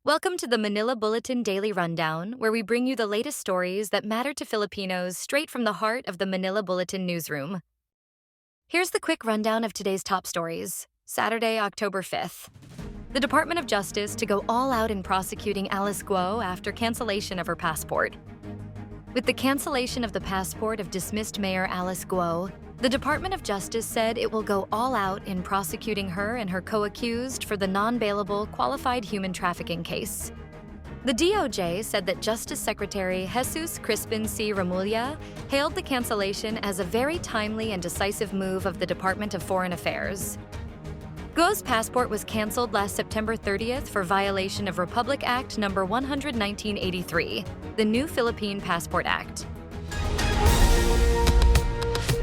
Welcome to the Manila Bulletin Daily Rundown, where we bring you the latest stories that matter to Filipinos straight from the heart of the Manila Bulletin newsroom. Here's the quick rundown of today's top stories. Saturday, October 5th. The Department of Justice to go all out in prosecuting Alice Guo after cancellation of her passport. With the cancellation of the passport of dismissed Mayor Alice Guo, the Department of Justice said it will go all out in prosecuting her and her co-accused for the non-bailable qualified human trafficking case. The DOJ said that Justice Secretary Jesus Crispin C. Remulla hailed the cancellation as a very timely and decisive move of the Department of Foreign Affairs. Guo's passport was canceled last September 30th for violation of Republic Act No. 11983, the new Philippine Passport Act.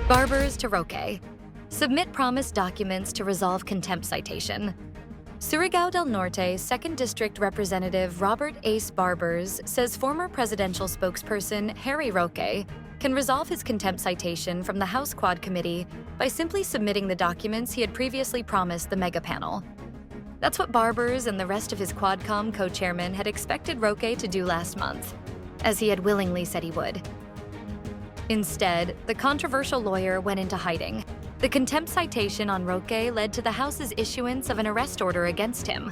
Barbers to Roque. Submit promised documents to resolve contempt citation. Surigao del Norte 2nd District Representative Robert Ace Barbers says former presidential spokesperson Harry Roque can resolve his contempt citation from the House Quad Committee by simply submitting the documents he had previously promised the mega panel. That's what Barbers and the rest of his Quadcom co-chairman had expected Roque to do last month, as he had willingly said he would. Instead, the controversial lawyer went into hiding. The contempt citation on Roque led to the House's issuance of an arrest order against him.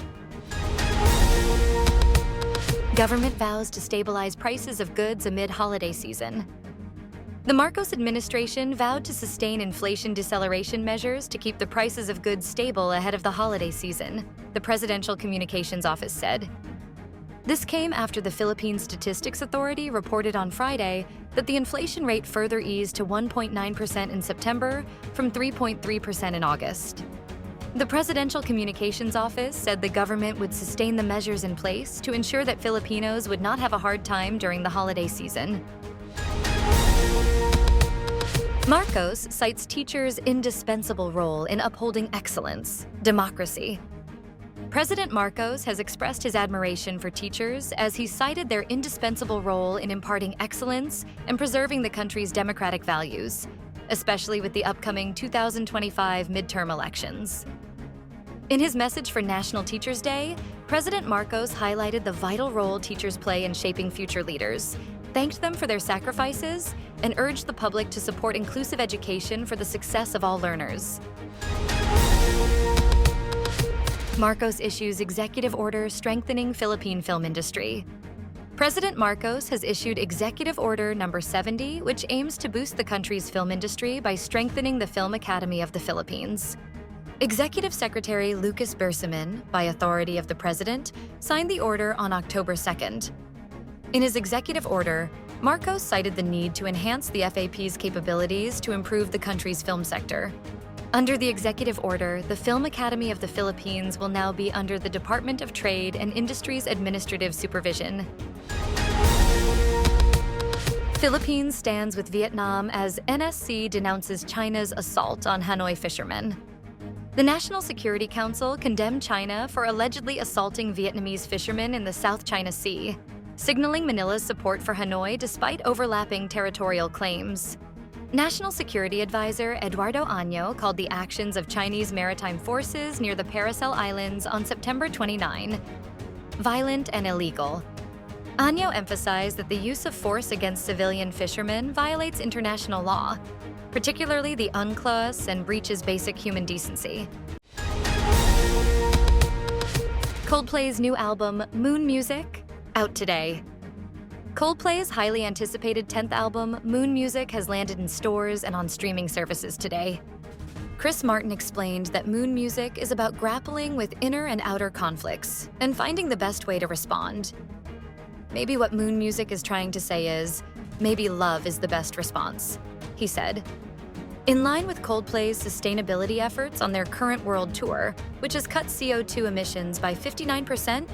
Government vows to stabilize prices of goods amid holiday season. The Marcos administration vowed to sustain inflation deceleration measures to keep the prices of goods stable ahead of the holiday season, the Presidential Communications Office said. This came after the Philippine Statistics Authority reported on Friday that the inflation rate further eased to 1.9% in September from 3.3% in August. The Presidential Communications Office said the government would sustain the measures in place to ensure that Filipinos would not have a hard time during the holiday season. Marcos cites teachers' indispensable role in upholding excellence, democracy. President Marcos has expressed his admiration for teachers as he cited their indispensable role in imparting excellence and preserving the country's democratic values, especially with the upcoming 2025 midterm elections. In his message for National Teachers Day, President Marcos highlighted the vital role teachers play in shaping future leaders, thanked them for their sacrifices, and urged the public to support inclusive education for the success of all learners. Marcos issues executive order strengthening Philippine film industry. President Marcos has issued Executive Order No. 70, which aims to boost the country's film industry by strengthening the Film Academy of the Philippines. Executive Secretary Lucas Bersamin, by authority of the President, signed the order on October 2nd. In his executive order, Marcos cited the need to enhance the FAP's capabilities to improve the country's film sector. Under the executive order, the Film Academy of the Philippines will now be under the Department of Trade and Industry's administrative supervision. Philippines stands with Vietnam as NSC denounces China's assault on Hanoi fishermen. The National Security Council condemned China for allegedly assaulting Vietnamese fishermen in the South China Sea, signaling Manila's support for Hanoi despite overlapping territorial claims. National Security Advisor Eduardo Año called the actions of Chinese maritime forces near the Paracel Islands on September 29 violent and illegal. Año emphasized that the use of force against civilian fishermen violates international law, particularly the UNCLOS, and breaches basic human decency. Coldplay's new album, Moon Music, out today. Coldplay's highly anticipated 10th album, Moon Music, has landed in stores and on streaming services today. Chris Martin explained that Moon Music is about grappling with inner and outer conflicts and finding the best way to respond. Maybe what Moon Music is trying to say is, maybe love is the best response, he said. In line with Coldplay's sustainability efforts on their current world tour, which has cut CO2 emissions by 59%,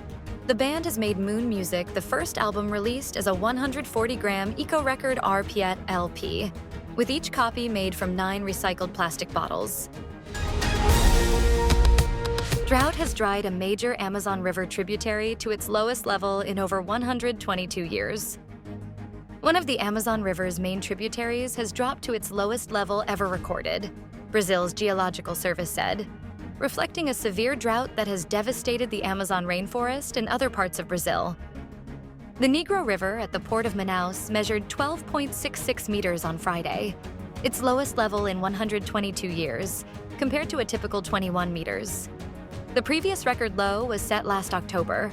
the band has made Moon Music the first album released as a 140-gram Eco-Record RPET LP, with each copy made from 9 recycled plastic bottles. Drought has dried a major Amazon River tributary to its lowest level in over 122 years. One of the Amazon River's main tributaries has dropped to its lowest level ever recorded, Brazil's Geological Service said. reflecting a severe drought that has devastated the Amazon rainforest and other parts of Brazil. The Negro River at the port of Manaus measured 12.66 meters on Friday, its lowest level in 122 years, compared to a typical 21 meters. The previous record low was set last October.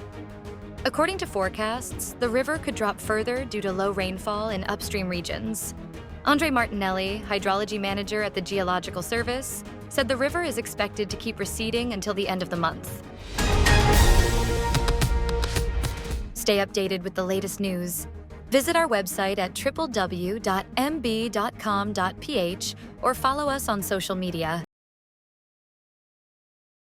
According to forecasts, the river could drop further due to low rainfall in upstream regions. Andre Martinelli, hydrology manager at the Geological Service, said the river is expected to keep receding until the end of the month. Stay updated with the latest news. Visit our website at www.mb.com.ph or follow us on social media.